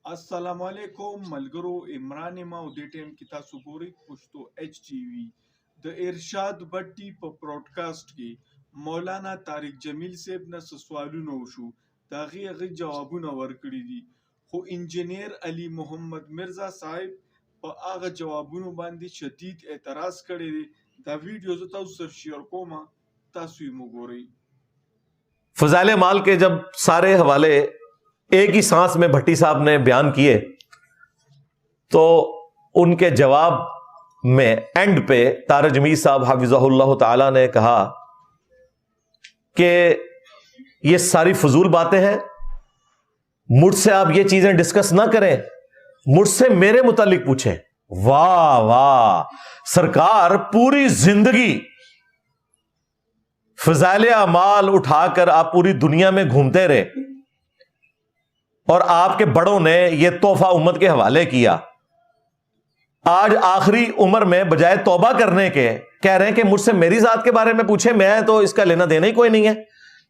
السلام علیکم ملګرو، عمران ما او دې ټیم کې تاسو ګورئ پښتو ایچ ټي وي. د ارشاد بټي په پروډکاسټ کې مولانا طارق جمیل صاحب نه څه سوالونه وشو، د هغې جوابونه ورکړي دي، خو انجینیر علي محمد مرزا صاحب په هغه جوابونو باندې شدید اعتراض کړی دی. دا ویډیو زه تاسو سره شیر کوم، تاسو یې وګورئ. فضائل مال کے جب سارے حوالے ایک ہی سانس میں بھٹی صاحب نے بیان کیے تو ان کے جواب میں اینڈ پہ طارق جمیل صاحب حفظہ اللہ تعالی نے کہا کہ یہ ساری فضول باتیں ہیں، مجھ سے آپ یہ چیزیں ڈسکس نہ کریں، مجھ سے میرے متعلق پوچھیں. واہ واہ، سرکار پوری زندگی فضائل اعمال اٹھا کر آپ پوری دنیا میں گھومتے رہے اور آپ کے بڑوں نے یہ تحفہ امت کے حوالے کیا. آج آخری عمر میں بجائے توبہ کرنے کے کہہ رہے ہیں کہ مجھ سے میری ذات کے بارے میں پوچھیں، میں تو اس کا لینا دینا ہی کوئی نہیں ہے.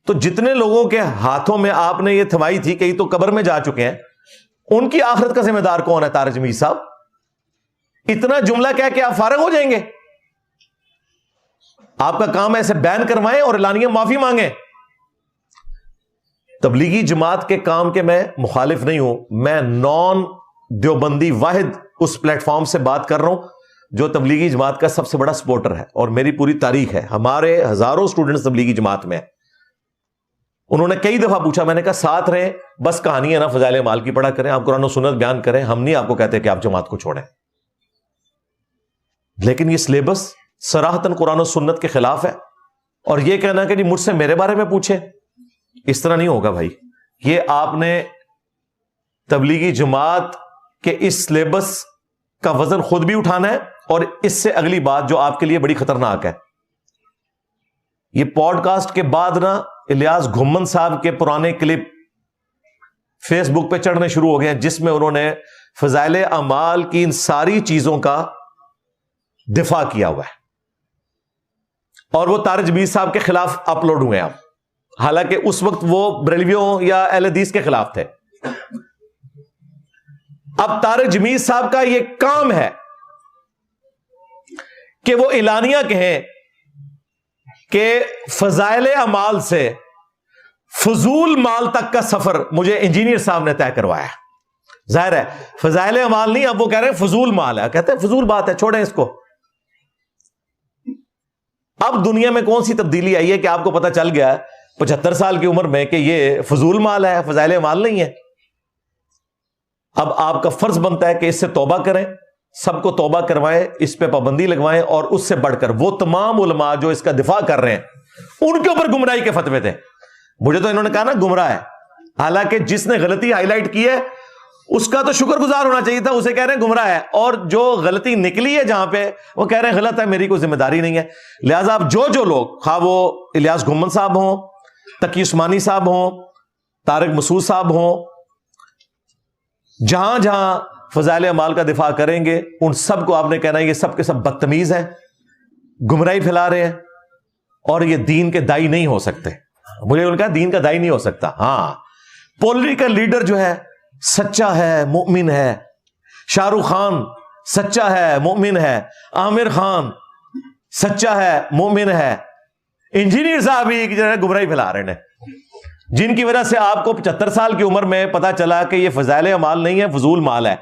تو جتنے لوگوں کے ہاتھوں میں آپ نے یہ تھمائی تھی، کئی تو قبر میں جا چکے ہیں، ان کی آخرت کا ذمہ دار کون ہے؟ طارق جمیل صاحب. اتنا جملہ کہہ کے آپ فارغ ہو جائیں گے؟ آپ کا کام ایسے بین کروائیں اور اعلانیہ معافی مانگیں. تبلیغی جماعت کے کام کے میں مخالف نہیں ہوں، میں نان دیوبندی واحد اس پلیٹ فارم سے بات کر رہا ہوں جو تبلیغی جماعت کا سب سے بڑا سپورٹر ہے، اور میری پوری تاریخ ہے، ہمارے ہزاروں سٹوڈنٹس تبلیغی جماعت میں ہیں. انہوں نے کئی دفعہ پوچھا، میں نے کہا ساتھ رہیں، بس کہانی ہے نا فضائل اعمال کی پڑھا کریں، آپ قرآن و سنت بیان کریں، ہم نہیں آپ کو کہتے کہ آپ جماعت کو چھوڑیں. لیکن یہ سلیبس صراحتاً قرآن و سنت کے خلاف ہے، اور یہ کہنا کہ جی مجھ سے میرے بارے میں پوچھیں، اس طرح نہیں ہوگا بھائی. یہ آپ نے تبلیغی جماعت کے اس سلیبس کا وزن خود بھی اٹھانا ہے، اور اس سے اگلی بات جو آپ کے لیے بڑی خطرناک ہے، یہ پوڈ کاسٹ کے بعد نا الیاس گھمن صاحب کے پرانے کلپ فیس بک پہ چڑھنے شروع ہو گئے ہیں، جس میں انہوں نے فضائل اعمال کی ان ساری چیزوں کا دفاع کیا ہوا ہے، اور وہ طارق جمیل صاحب کے خلاف اپلوڈ ہوئے ہیں اب، حالانکہ اس وقت وہ بریلویوں یا اہل حدیث کے خلاف تھے. اب طارق جمیل صاحب کا یہ کام ہے کہ وہ اعلانیہ کہیں کہ فضائل اعمال سے فضول مال تک کا سفر مجھے انجینئر صاحب نے طے کروایا. ظاہر ہے فضائل اعمال نہیں، اب وہ کہہ رہے ہیں فضول مال ہے، کہتے ہیں فضول بات ہے، چھوڑیں اس کو. اب دنیا میں کون سی تبدیلی آئی ہے کہ آپ کو پتا چل گیا 75 سال کی عمر میں کہ یہ فضول مال ہے، فضائل مال نہیں ہے. اب آپ کا فرض بنتا ہے کہ اس سے توبہ کریں، سب کو توبہ کروائیں، اس پہ پابندی لگوائیں، اور اس سے بڑھ کر وہ تمام علماء جو اس کا دفاع کر رہے ہیں ان کے اوپر گمراہی کے فتوے تھے. مجھے تو انہوں نے کہا نا گمراہ ہے، حالانکہ جس نے غلطی ہائی لائٹ کی ہے اس کا تو شکر گزار ہونا چاہیے تھا، اسے کہہ رہے ہیں گمراہ ہے، اور جو غلطی نکلی ہے جہاں پہ وہ کہہ رہے ہیں غلط ہے، میری کوئی ذمہ داری نہیں ہے. لہٰذا اب جو لوگ، خواہ وہ الیاس گھمن صاحب ہوں، تقی عثمانی صاحب ہوں، طارق مسعود صاحب ہوں، جہاں جہاں فضائل اعمال کا دفاع کریں گے ان سب کو آپ نے کہنا ہے یہ سب کے سب بدتمیز ہیں، گمراہی پھیلا رہے ہیں، اور یہ دین کے دائی نہیں ہو سکتے. مجھے انہوں نے کہا دین کا دائی نہیں ہو سکتا. ہاں، پولیٹیکل لیڈر جو ہے سچا ہے، مومن ہے، شاہ رخ خان سچا ہے، مومن ہے، عامر خان سچا ہے، مومن ہے، انجینئر صاحب ہی جو ہے گمراہی پھیلا رہے ہیں، جن کی وجہ سے آپ کو 75 سال کی عمر میں پتا چلا کہ یہ فضائل اعمال نہیں ہے، فضول مال ہے.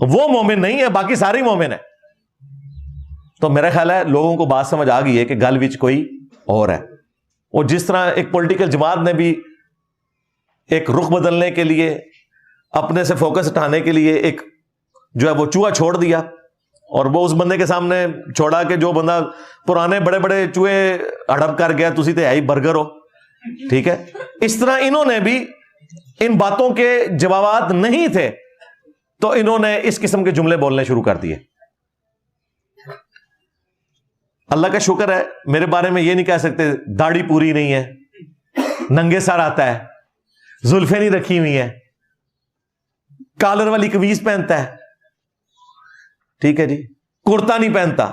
وہ مومن نہیں ہے، باقی ساری مومن ہے. تو میرا خیال ہے لوگوں کو بات سمجھ آ گئی ہے کہ گل وچ کوئی اور ہے. اور جس طرح ایک پولیٹیکل جماعت نے بھی ایک رخ بدلنے کے لیے، اپنے سے فوکس ہٹانے کے لیے ایک جو ہے وہ چوہا چھوڑ دیا، اور وہ اس بندے کے سامنے چھوڑا کہ جو بندہ پرانے بڑے بڑے چوہے ہڑپ کر گیا، تسی تے آئی برگر ہو، ٹھیک ہے. اس طرح انہوں نے بھی ان باتوں کے جوابات نہیں تھے تو انہوں نے اس قسم کے جملے بولنے شروع کر دیے. اللہ کا شکر ہے میرے بارے میں یہ نہیں کہہ سکتے داڑھی پوری نہیں ہے، ننگے سر آتا ہے، زلفیں نہیں رکھی ہوئی ہیں، کالر والی قمیض پہنتا ہے، ٹھیک ہے جی، کرتا نہیں پہنتا.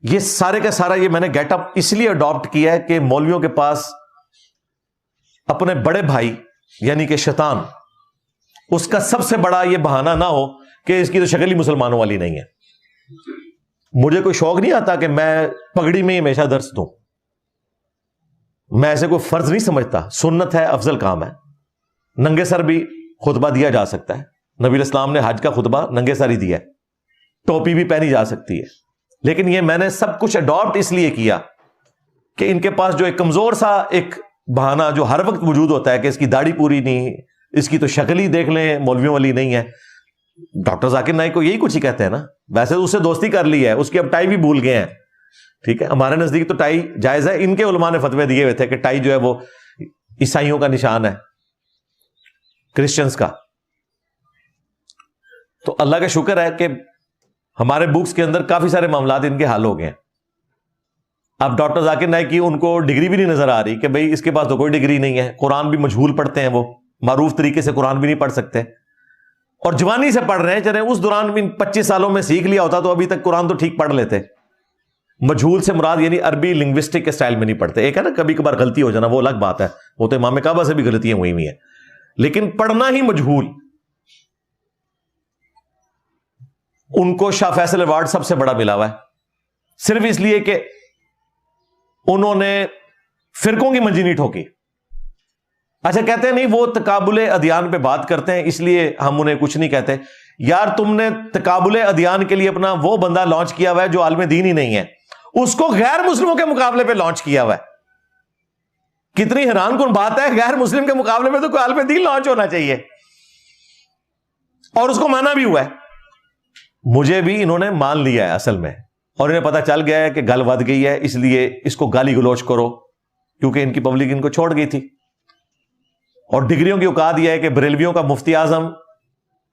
یہ سارے کا سارا یہ میں نے گیٹ اپ اس لیے اڈاپٹ کیا ہے کہ مولویوں کے پاس اپنے بڑے بھائی یعنی کہ شیطان اس کا سب سے بڑا یہ بہانہ نہ ہو کہ اس کی تو شکل ہی مسلمانوں والی نہیں ہے. مجھے کوئی شوق نہیں آتا کہ میں پگڑی میں ہمیشہ درس دوں. میں ایسے کوئی فرض نہیں سمجھتا. سنت ہے، افضل کام ہے. ننگے سر بھی خطبہ دیا جا سکتا ہے. نبی علیہ السلام نے حج کا خطبہ ننگے سر ہی دیا ہے. ٹوپی بھی پہنی جا سکتی ہے. لیکن یہ میں نے سب کچھ اڈاپٹ اس لیے کیا کہ ان کے پاس جو ایک کمزور سا ایک بہانہ جو ہر وقت موجود ہوتا ہے کہ اس کی داڑھی پوری نہیں، اس کی تو شکل ہی دیکھ لیں مولویوں والی نہیں ہے. ڈاکٹر ذاکر نائک کو یہی کچھ ہی کہتے ہیں نا. ویسے تو اس سے دوستی کر لی ہے، اس کی اب ٹائی بھی بھول گئے ہیں. ٹھیک ہے، ہمارے نزدیک تو ٹائی جائز ہے. ان کے علماء نے فتوے دیے ہوئے تھے کہ ٹائی جو ہے وہ عیسائیوں کا نشان ہے، کرسچنز کا. تو اللہ کا شکر ہے کہ ہمارے بکس کے اندر کافی سارے معاملات ان کے حل ہو گئے ہیں. اب ڈاکٹر ذاکر نائک کی ان کو ڈگری بھی نہیں نظر آ رہی کہ بھئی اس کے پاس تو کوئی ڈگری نہیں ہے. قرآن بھی مجہول پڑھتے ہیں، وہ معروف طریقے سے قرآن بھی نہیں پڑھ سکتے اور جوانی سے پڑھ رہے ہیں. چلیں اس دوران بھی 25 سالوں میں سیکھ لیا ہوتا تو ابھی تک قرآن تو ٹھیک پڑھ لیتے. مجہول سے مراد یعنی عربی لنگوسٹک کے سٹائل میں نہیں پڑھتے. ایک ہے نا کبھی کبھار غلطی ہو جانا، وہ الگ بات ہے، وہ تو امام کعبہ سے بھی غلطیاں ہوئی ہوئی ہیں، لیکن پڑھنا ہی مجہول. ان کو شاہ فیصل ایوارڈ سب سے بڑا ملا ہوا ہے صرف اس لیے کہ انہوں نے فرقوں کی منجی نہیں ٹھوکی. اچھا کہتے ہیں نہیں وہ تقابل ادیان پہ بات کرتے ہیں اس لیے ہم انہیں کچھ نہیں کہتے. یار تم نے تقابل ادیان کے لیے اپنا وہ بندہ لانچ کیا ہوا ہے جو عالم دین ہی نہیں ہے، اس کو غیر مسلموں کے مقابلے پہ لانچ کیا ہوا ہے. کتنی حیران کن بات ہے، غیر مسلم کے مقابلے میں تو کوئی عالم دین لانچ ہونا چاہیے، اور اس کو مانا بھی ہوا ہے. مجھے بھی انہوں نے مان لیا ہے اصل میں، اور انہیں پتا چل گیا ہے کہ گل ود گئی ہے، اس لیے اس کو گالی گلوچ کرو، کیونکہ ان کی پبلک ان کو چھوڑ گئی تھی. اور ڈگریوں کی اوقات یہ ہے کہ بریلویوں کا مفتی اعظم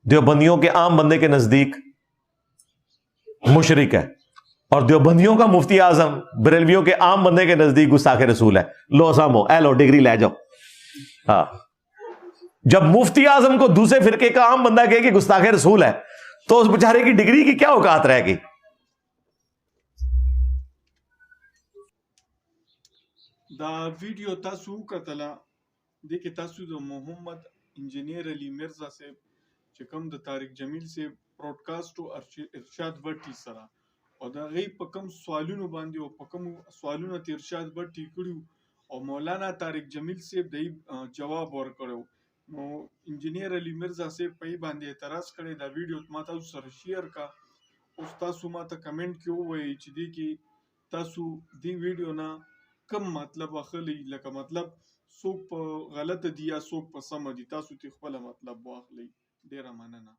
دیوبندیوں کے عام بندے کے نزدیک مشرک ہے، اور دیوبندیوں کا مفتی اعظم بریلویوں کے عام بندے کے نزدیک گستاخ رسول ہے. لو سامو اے لو ڈگری لے جاؤ. ہاں، جب مفتی اعظم کو دوسرے فرقے کا عام بندہ کہے کہ گستاخ رسول ہے تو اس بیچارے کی ڈگری کی کیا اوقات رہ گئی. دا ویډیو تاسو وکتله، دې کې تاسو د محمد انجینیر علي مرزا صاحب چې کوم د طارق جمیل صاحب پروډکاسټ او ارشاد بټي سره او د هغې په کوم سوالونو باندې او په کوم سوالونو ته ارشاد بټي کړي او مولانا طارق جمیل صاحب د جواب ورکړو، نو انجینیر علي مرزا صاحب په یې باندې اعتراض کړی. دا ویډیو ما تاسو سره شیر کا. اوس تاسو ما ته کمنټ کې ووایئ چې دې کې تاسو دې ویډیو نه کم مطلب اخلي، لکه مطلب څوک په غلطه دي یا څوک په سمه دي، تاسو ترې خپله مطلب واخلئ. ډېره مننه.